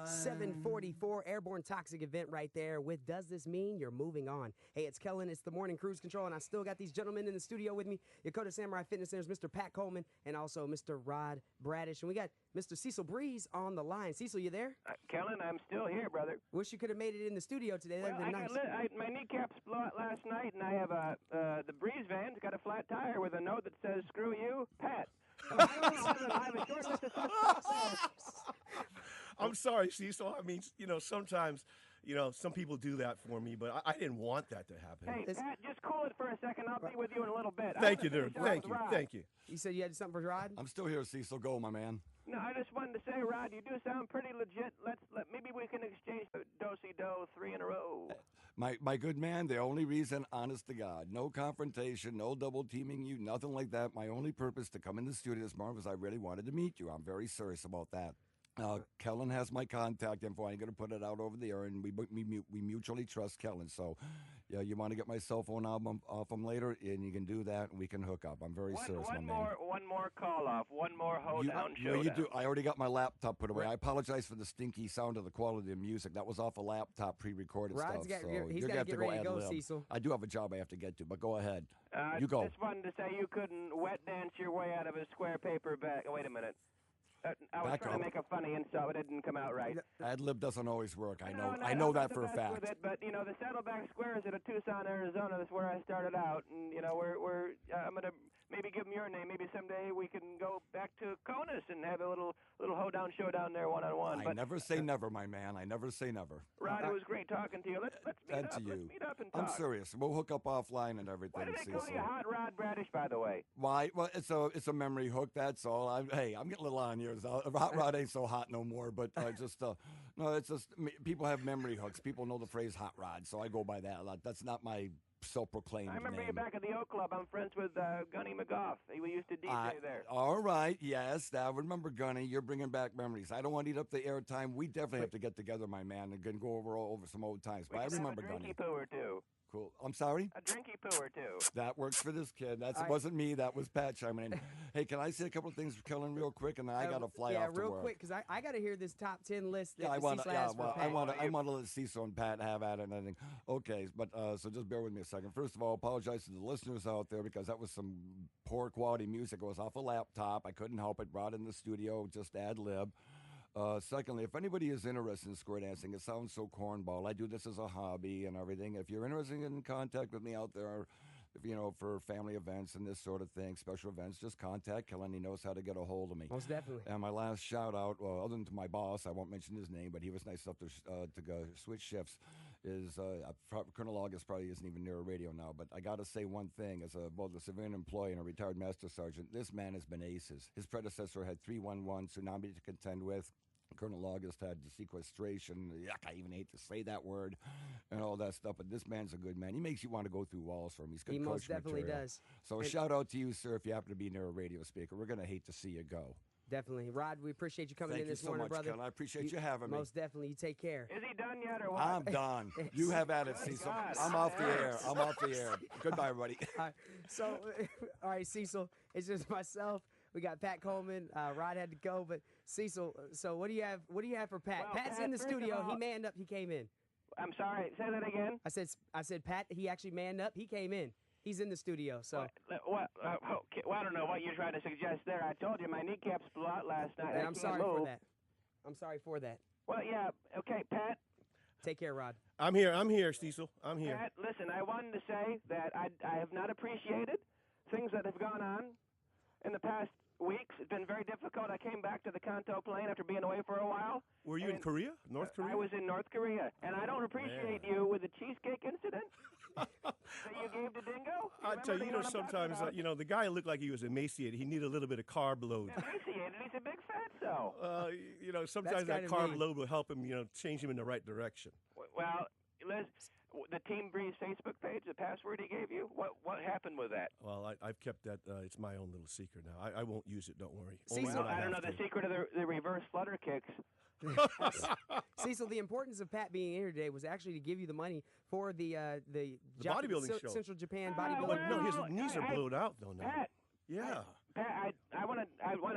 744 airborne toxic event right there with Does This Mean You're Moving On? Hey, it's Kellen. It's the morning cruise control, and I still got these gentlemen in the studio with me. Yokota Samurai Fitness Center's Mr. Pat Coleman and also Mr. Rod Bradish. And we got Mr. Cecil Breeze on the line. Cecil, you there? Kellen, I'm still here, brother. Wish you could have made it in the studio today. That'd Well, been nice. my kneecaps blew out last night, and I have the Breeze van's got a flat tire with a note that says, "Screw you, Pat." I'm sorry, Cecil. I mean, sometimes, some people do that for me, but I didn't want that to happen. Hey, Pat, just cool it for a second. I'll be with you in a little bit. Thank you, dude. Thank you. You said you had something for Rod? I'm still here, Cecil. Go, my man. No, I just wanted to say, Rod, you do sound pretty legit. Maybe we can exchange the do-si-do 3 in a row. My good man, the only reason, honest to God, no confrontation, no double teaming you, nothing like that. My only purpose to come in the studio this morning was I really wanted to meet you. I'm very serious about that. Kellen has my contact info. I ain't going to put it out over the air, and we mutually trust Kellen. So, yeah, you want to get my cell phone album off him later, and you can do that, and we can hook up. I'm very serious, my man. One more call off. One more hoedown showdown. No, you do. I already got my laptop put away. I apologize for the stinky sound of the quality of the music. That was off a laptop, pre-recorded Rod's stuff. He's got to get ready to go, Cecil. I do have a job I have to get to, but go ahead. You go. Just wanted to say you couldn't wet dance your way out of a square paper bag. Oh, wait a minute. I was trying to make a funny insult, but it didn't come out right. Ad-lib doesn't always work. I know that for a fact. With it, but the Saddleback Squares at Tucson, Arizona. That's where I started out, and I'm gonna maybe give them your name. Maybe someday we can go back to Conus and have a little hoedown showdown there one-on-one. I never say never, my man. I never say never. Rod, it was great talking to you. Let's meet up. Let's meet up and talk. I'm serious. We'll hook up offline and everything. Why do they call you Hot Rod Bradish, by the way? Why? Well, it's a memory hook. That's all. I'm getting a little on years. Hot Rod ain't so hot no more. But it's just people have memory hooks. People know the phrase Hot Rod, so I go by that a lot. That's not my self-proclaimed I remember name. You back at the Oak Club. I'm friends with Gunny McGough. We used to DJ there. All right, yes. I remember Gunny. You're bringing back memories. I don't want to eat up the airtime. We definitely have to get together, my man, and go over some old times. But I remember Gunny. Drinky poo or two. Cool. I'm sorry? A drinky poo or two. That works for this kid. That wasn't me. That was Pat chiming in. Hey, can I say a couple of things for Kellen real quick, and then I got to fly off to work. Yeah, real quick, because I got to hear this top 10 list that I want to let Cecil and Pat have at it and everything. Okay, but so just bear with me a second. First of all, apologize to the listeners out there because that was some poor quality music. It was off a laptop. I couldn't help it. Brought in the studio, just ad-lib. Secondly, if anybody is interested in square dancing, it sounds so cornball. I do this as a hobby and everything. If you're interested in contact with me out there, for family events and this sort of thing, special events, just contact Kellen. He knows how to get a hold of me. Most definitely. And my last shout out, other than to my boss, I won't mention his name, but he was nice enough to go switch shifts. Is Colonel August probably isn't even near a radio now, but I got to say one thing: as both a civilian employee and a retired master sergeant, this man has been aces. His predecessor had 311 tsunami to contend with. Colonel August had the sequestration. Yuck, I even hate to say that word, and all that stuff. But this man's a good man. He makes you want to go through walls for him. He's good. He most definitely material. Does. So a shout out to you, sir, if you happen to be near a radio speaker. We're gonna hate to see you go. Definitely, Rod. We appreciate you coming in this morning, brother. Thank you so much, Ken. I appreciate you having me. Most definitely. You take care. Is he done yet or what? I'm done. You have at it, Cecil. I'm off the air. Goodbye, everybody. All right, Cecil. It's just myself. We got Pat Coleman. Rod had to go, but Cecil. So what do you have? What do you have for Pat? Well, Pat's Pat, in the studio. all, he manned up. He came in. I'm sorry. Say that again. I said Pat. He actually manned up. He came in. He's in the studio. So. Well, I don't know what you're trying to suggest there. I told you my kneecaps blew out last night. And I'm sorry for that. I'm sorry for that. Well, yeah. Okay, Pat. Take care, Rod. I'm here, Cecil. I'm here. Pat, listen, I wanted to say that I have not appreciated things that have gone on in the past weeks. It's been very difficult. I came back to the Kanto Plain after being away for a while. Were you in Korea? North Korea? I was in North Korea, and I don't appreciate you with the cheesecake incident that you gave to Dingo. I tell you, sometimes, the guy looked like he was emaciated. He needed a little bit of carb load. Emaciated? He's a big fatso. Sometimes that carb load will help him, change him in the right direction. Well, Liz, the Team Breeze Facebook page, the password he gave you, what happened with that? Well, I've kept that. It's my own little secret now. I won't use it. Don't worry. Cecil, I don't know the secret of the reverse flutter kicks. Cecil, the importance of Pat being here today was actually to give you the money for the bodybuilding show. Central Japan bodybuilding. No, his knees are blown out though now. Pat, yeah. Pat, I want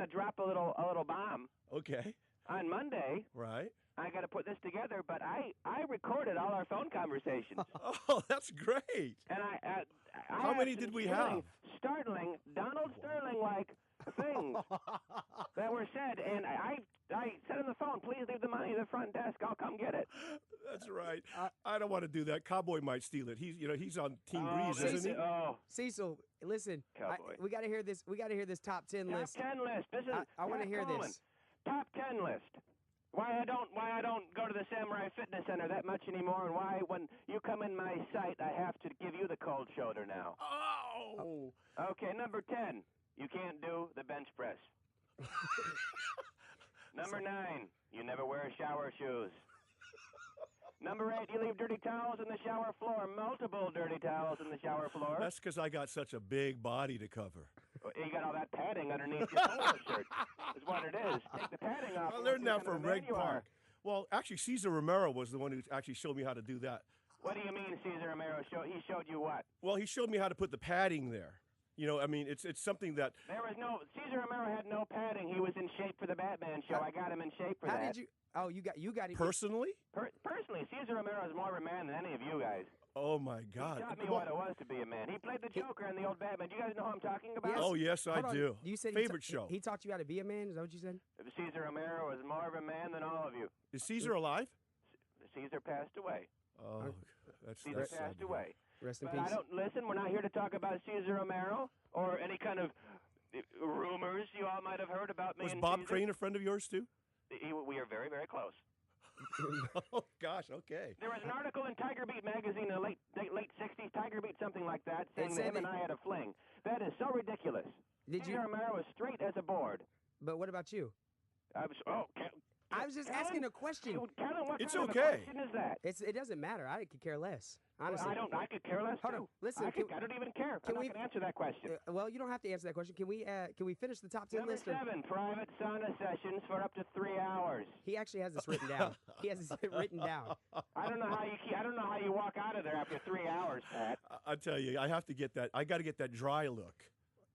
to drop a little bomb. Okay. On Monday, right. I got to put this together, but I recorded all our phone conversations. Oh, that's great. And I How many did we have? Startling, Donald Sterling-like things that were said, and I said on the phone, please leave the money at the front desk. I'll come get it. That's right. I don't want to do that. Cowboy might steal it. He's on Team Breeze, isn't he? Oh, Cecil, listen. Cowboy. We got to hear this. We got to hear this top 10 list. Top 10 list. This is I want to hear Coleman. this. Top 10 list. Why I don't go to the Samurai Fitness Center that much anymore, and why when you come in my sight I have to give you the cold shoulder now. Oh. Okay, number 10. You can't do the bench press. Number 9. You never wear shower shoes. Number 8, you leave dirty towels in the shower floor. Multiple dirty towels in the shower floor. That's because I got such a big body to cover. You got all that padding underneath your polo shirt. Is what it is. Take the padding off. I learned that from Reg Park. Well, actually, Cesar Romero was the one who actually showed me how to do that. What do you mean, Cesar Romero? He showed you what? Well, he showed me how to put the padding there. You know, I mean, it's something that. There was no. Cesar Romero had no padding. He was in shape for the Batman show. I got him in shape for that. How did you? Oh, you got it. Personally? Personally, Cesar Romero is more of a man than any of you guys. Oh my God! He taught me what it was to be a man. He played the Joker in the old Batman. Do you guys know who I'm talking about? Oh yes, I do. You said favorite show. He taught you how to be a man. Is that what you said? Cesar Romero was more of a man than all of you. Is Cesar alive? Caesar passed away. Oh, Caesar that's passed sad. away. Rest in But peace. I don't listen. We're not here to talk about Cesar Romero or any kind of rumors you all might have heard about me. Was and Bob Cesar. Crane a friend of yours too? We are very, very close. Oh gosh, okay. There was an article in Tiger Beat magazine in the late 60s, Tiger Beat something like that, saying that him and I had a fling. That is so ridiculous. Cesar Romero was straight as a board. But what about you? I was just asking a question. Kellen, what It's kind of a okay. question is that? It doesn't matter. I could care less. Honestly. I could care less Hold too. on. Listen, I don't even care. I'm not going to answer that question. Well, you don't have to answer that question. Can we finish the top 10 Number list? 7, private sauna sessions for up to 3 hours. He actually has this written down. He has this written down. I don't know how you walk out of there after 3 hours, Pat. I tell you, I have to get that. I got to get that dry look.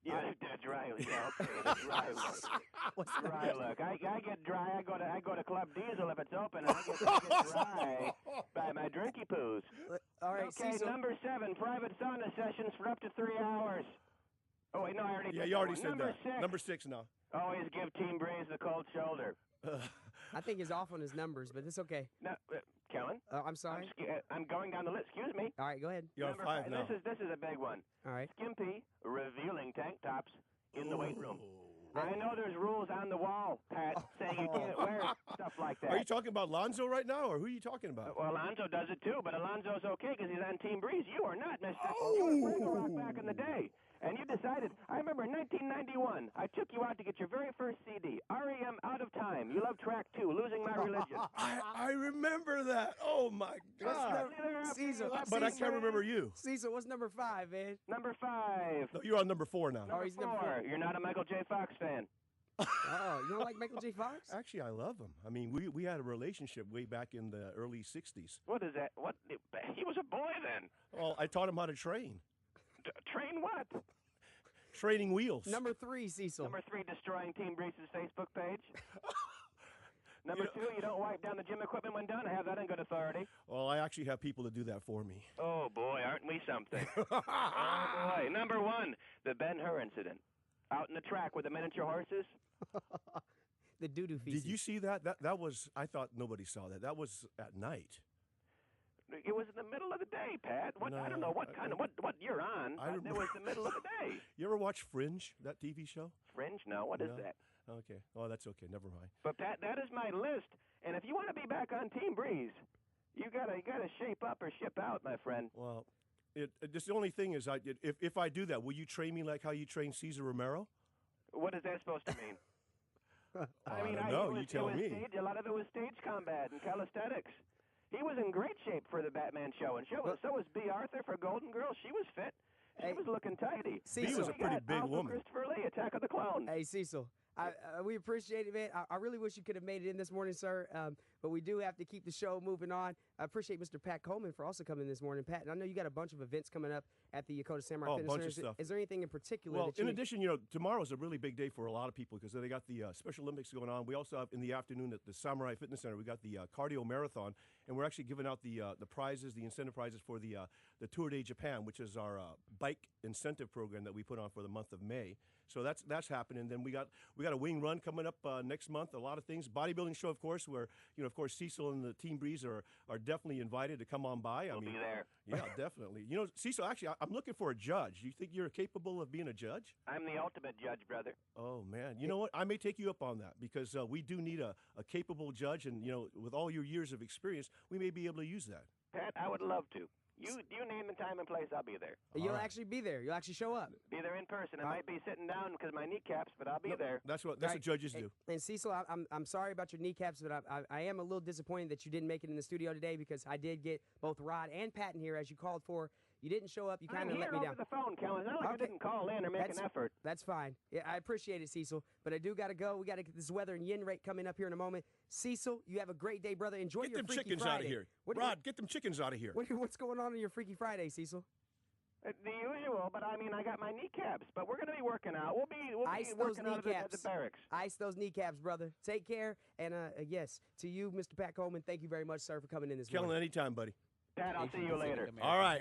Yeah, dry look. Yeah, okay. Dry look. Dry look. I get dry. I go to Club Diesel if it's open, and I get dry by my drinky poos. All right, Okay, Cecil. number 7, private sauna sessions for up to 3 hours. Oh wait, no, I already. Yeah, did you already that said one. Number that. 6. Number 6 now. Always give Team Breeze the cold shoulder. I think he's off on his numbers, but it's okay. No, Kellen. I'm sorry. I'm going down the list. Excuse me. All right, go ahead. You're on Number 5 now. This is a big one. All right. Skimpy, revealing tank tops in the weight room. I know there's rules on the wall, Pat, saying you can't wear stuff like that. Are you talking about Lonzo right now, or who are you talking about? Well, Alonzo does it too, but Alonzo's okay because he's on Team Breeze. You are not, mister. You were Franco Rock back in the day. And you decided, I remember in 1991, I took you out to get your very first CD, REM Out of Time. You love track 2, Losing My Religion. I remember that. Oh my God. Cecil. But I can't remember you. Cecil, what's number 5, man? Number 5. No, you're on number 4 now. Oh, he's number 4. You're not a Michael J. Fox fan. Oh, you don't like Michael J. Fox? Actually, I love him. I mean, we had a relationship way back in the early 60s. What is that? What? He was a boy then. Well, I taught him how to train. Train what? Training wheels. Number 3, Cecil. Number 3, destroying Team Breeze's Facebook page. Number 2, you don't wipe down the gym equipment when done. I have that in good authority. Well, I actually have people to do that for me. Oh, boy, aren't we something? Oh, boy. Number 1, the Ben-Hur incident. Out in the track with the miniature horses. The doo-doo feces. Did you see that? That was, I thought nobody saw that. That was at night. It was in the middle of the day, Pat. What? No, I don't know what kind of what you're on. It was the middle of the day. You ever watch Fringe, that TV show? Fringe? No. What is No? that? Okay. Oh, that's okay. Never mind. But Pat, that is my list. And if you want to be back on Team Breeze, you gotta shape up or ship out, my friend. Well, just the only thing is, if I do that, will you train me like how you train Cesar Romero? What is that supposed to mean? I don't know. You tell me. A lot of it was stage combat and calisthenics. He was in great shape for the Batman show, and so was B. Arthur for Golden Girls. She was fit. She was looking tidy. B was a pretty big woman. Christopher Lee, Attack of the Clone. Hey, Cecil, we appreciate it, man. I really wish you could have made it in this morning, sir. but we do have to keep the show moving on. I appreciate Mr. Pat Coleman for also coming this morning. Pat, and I know you got a bunch of events coming up at the Yokota Samurai Fitness bunch Center. of stuff. Is there anything in particular? Well, that you in addition, you know, tomorrow's a really big day for a lot of people because they got the Special Olympics going on. We also have in the afternoon at the Samurai Fitness Center, we got the cardio marathon, and we're actually giving out the prizes, the incentive prizes for the Tour de Japan, which is our bike incentive program that we put on for the month of May. So that's happening. Then we got a wing run coming up next month. A lot of things. Bodybuilding show, of course, where of course Cecil and the Team Breeze are definitely invited to come on by. We'll be there. Yeah, definitely. You know, Cecil, actually, I'm looking for a judge. You think you're capable of being a judge? I'm the ultimate judge, brother. Oh man, you know what? I may take you up on that because we do need a capable judge, and with all your years of experience, we may be able to use that. Pat, I would love to. You name the time and place, I'll be there. You'll actually be there. You'll actually show up. Be there in person. I might be sitting down because of my kneecaps, but I'll be there. That's what Right. judges do. And Cecil, I'm sorry about your kneecaps, but I am a little disappointed that you didn't make it in the studio today because I did get both Rod and Pat in here as you called for. You didn't show up. You kind of let me I'm here down. over the phone, Kellen. It's not like I didn't call in or make an effort. That's fine. Yeah, I appreciate it, Cecil. But I do got to go. We got to get this weather and yen rate coming up here in a moment. Cecil, you have a great day, brother. Enjoy Get your them Freaky chickens Friday. out of here. What- Rod, get them chickens out of here. What's going on your Freaky Friday, Cecil? The usual, but I mean, I got my kneecaps. But we're going to be working out. We'll be Ice those working out at the kneecaps. barracks. Ice those kneecaps, brother. Take care. And yes, to you, Mr. Pat Coleman, thank you very much, sir, for coming in this Kellen, morning. anytime, buddy. Pat, I'll see you later. All right.